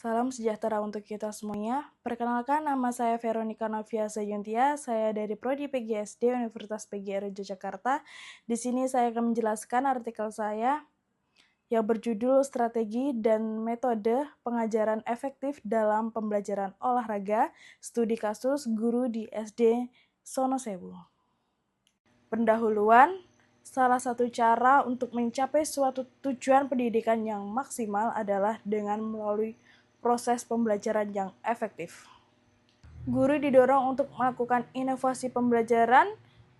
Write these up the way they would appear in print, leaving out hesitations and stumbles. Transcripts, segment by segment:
Salam sejahtera untuk kita semuanya. Perkenalkan, nama saya Veronica Novia Sayuntia. Saya dari Prodi PGSD Universitas PGRI Yogyakarta. Di sini saya akan menjelaskan artikel saya yang berjudul Strategi dan Metode Pengajaran Efektif dalam Pembelajaran Olahraga, Studi Kasus Guru di SD Sonosewu. Pendahuluan, salah satu cara untuk mencapai suatu tujuan pendidikan yang maksimal adalah dengan melalui proses pembelajaran yang efektif. Guru didorong untuk melakukan inovasi pembelajaran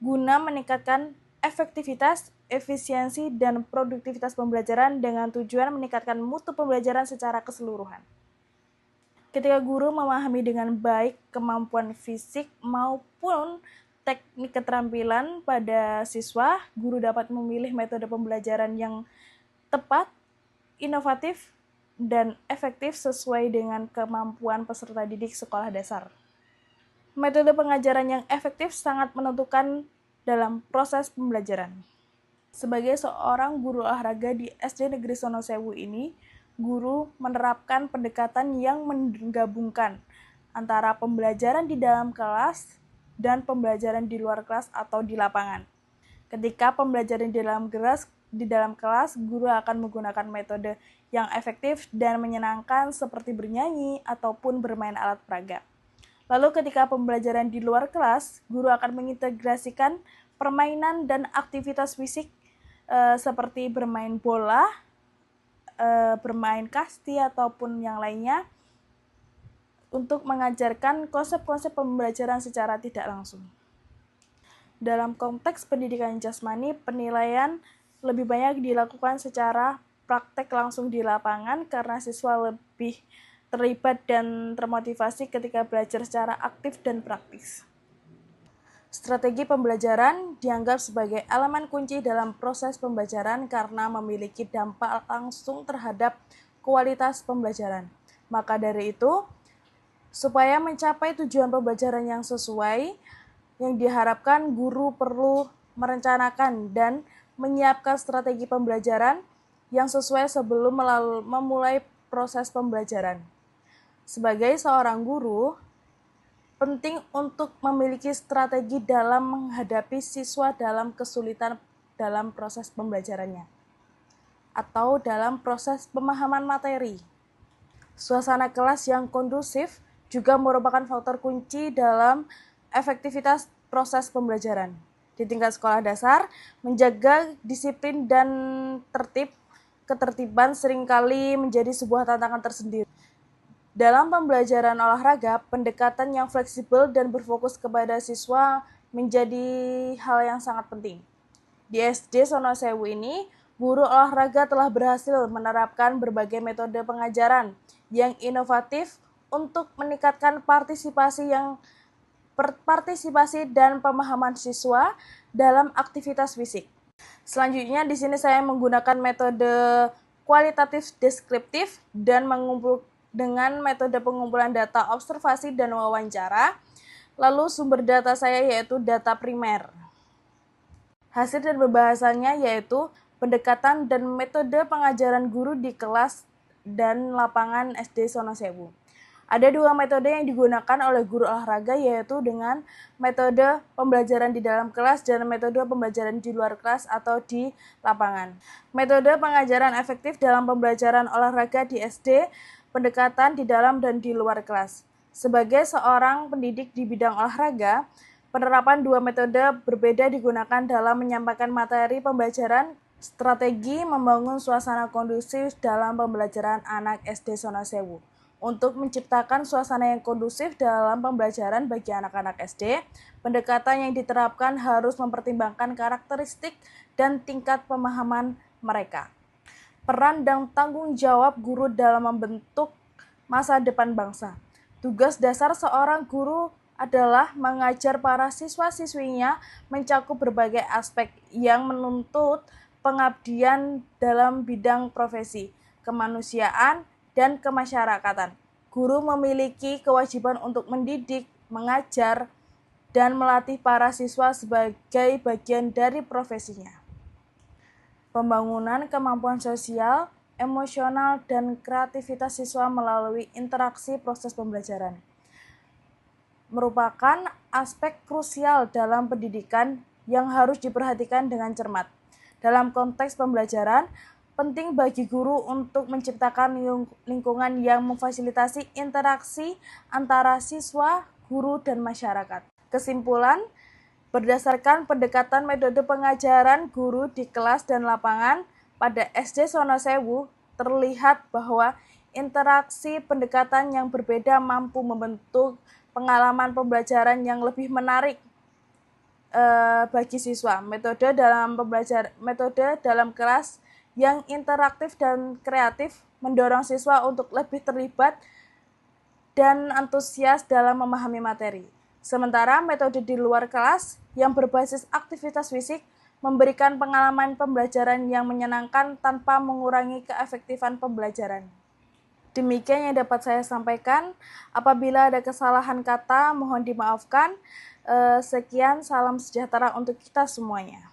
guna meningkatkan efektivitas, efisiensi, dan produktivitas pembelajaran dengan tujuan meningkatkan mutu pembelajaran secara keseluruhan. Ketika guru memahami dengan baik kemampuan fisik maupun teknik keterampilan pada siswa, guru dapat memilih metode pembelajaran yang tepat, inovatif, dan efektif sesuai dengan kemampuan peserta didik sekolah dasar. Metode pengajaran yang efektif sangat menentukan dalam proses pembelajaran. Sebagai seorang guru olahraga di SD Negeri Sonosewu ini, guru menerapkan pendekatan yang menggabungkan antara pembelajaran di dalam kelas dan pembelajaran di luar kelas atau di lapangan. Ketika pembelajaran di dalam kelas, guru akan menggunakan metode yang efektif dan menyenangkan seperti bernyanyi ataupun bermain alat peraga. Lalu ketika pembelajaran di luar kelas, guru akan mengintegrasikan permainan dan aktivitas fisik seperti bermain bola, bermain kasti ataupun yang lainnya untuk mengajarkan konsep-konsep pembelajaran secara tidak langsung. Dalam konteks pendidikan jasmani, penilaian lebih banyak dilakukan secara praktek langsung di lapangan karena siswa lebih terlibat dan termotivasi ketika belajar secara aktif dan praktis. Strategi pembelajaran dianggap sebagai elemen kunci dalam proses pembelajaran karena memiliki dampak langsung terhadap kualitas pembelajaran. Maka dari itu, supaya mencapai tujuan pembelajaran yang sesuai, yang diharapkan guru perlu merencanakan dan menyiapkan strategi pembelajaran yang sesuai sebelum memulai proses pembelajaran. Sebagai seorang guru, penting untuk memiliki strategi dalam menghadapi siswa dalam kesulitan dalam proses pembelajarannya atau dalam proses pemahaman materi. Suasana kelas yang kondusif juga merupakan faktor kunci dalam efektivitas proses pembelajaran. Di tingkat sekolah dasar, menjaga disiplin dan ketertiban seringkali menjadi sebuah tantangan tersendiri. Dalam pembelajaran olahraga, pendekatan yang fleksibel dan berfokus kepada siswa menjadi hal yang sangat penting. Di SD Sonosewu ini, guru olahraga telah berhasil menerapkan berbagai metode pengajaran yang inovatif untuk meningkatkan partisipasi dan pemahaman siswa dalam aktivitas fisik. Selanjutnya di sini saya menggunakan metode kualitatif deskriptif dan dengan metode pengumpulan data observasi dan wawancara. Lalu sumber data saya yaitu data primer. Hasil dan pembahasannya yaitu pendekatan dan metode pengajaran guru di kelas dan lapangan SD Sonosewu. Ada dua metode yang digunakan oleh guru olahraga yaitu dengan metode pembelajaran di dalam kelas dan metode pembelajaran di luar kelas atau di lapangan. Metode pengajaran efektif dalam pembelajaran olahraga di SD, pendekatan di dalam dan di luar kelas. Sebagai seorang pendidik di bidang olahraga, penerapan dua metode berbeda digunakan dalam menyampaikan materi pembelajaran. Strategi membangun suasana kondusif dalam pembelajaran anak SD Sonosewu. Untuk menciptakan suasana yang kondusif dalam pembelajaran bagi anak-anak SD, pendekatan yang diterapkan harus mempertimbangkan karakteristik dan tingkat pemahaman mereka. Peran dan tanggung jawab guru dalam membentuk masa depan bangsa. Tugas dasar seorang guru adalah mengajar para siswa-siswinya mencakup berbagai aspek yang menuntut pengabdian dalam bidang profesi, kemanusiaan, dan kemasyarakatan. Guru memiliki kewajiban untuk mendidik, mengajar, dan melatih para siswa sebagai bagian dari profesinya. Pembangunan kemampuan sosial emosional, dan kreativitas siswa melalui interaksi proses pembelajaran. Merupakan aspek krusial dalam pendidikan yang harus diperhatikan dengan cermat. Dalam konteks pembelajaran, penting bagi guru untuk menciptakan lingkungan yang memfasilitasi interaksi antara siswa, guru, dan masyarakat. Kesimpulan, berdasarkan pendekatan metode pengajaran guru di kelas dan lapangan, pada SD Sonosewu terlihat bahwa interaksi pendekatan yang berbeda mampu membentuk pengalaman pembelajaran yang lebih menarik bagi siswa. Metode dalam kelas yang interaktif dan kreatif mendorong siswa untuk lebih terlibat dan antusias dalam memahami materi. Sementara metode di luar kelas yang berbasis aktivitas fisik memberikan pengalaman pembelajaran yang menyenangkan tanpa mengurangi keefektifan pembelajaran. Demikian yang dapat saya sampaikan. Apabila ada kesalahan kata, mohon dimaafkan. Sekian, salam sejahtera untuk kita semuanya.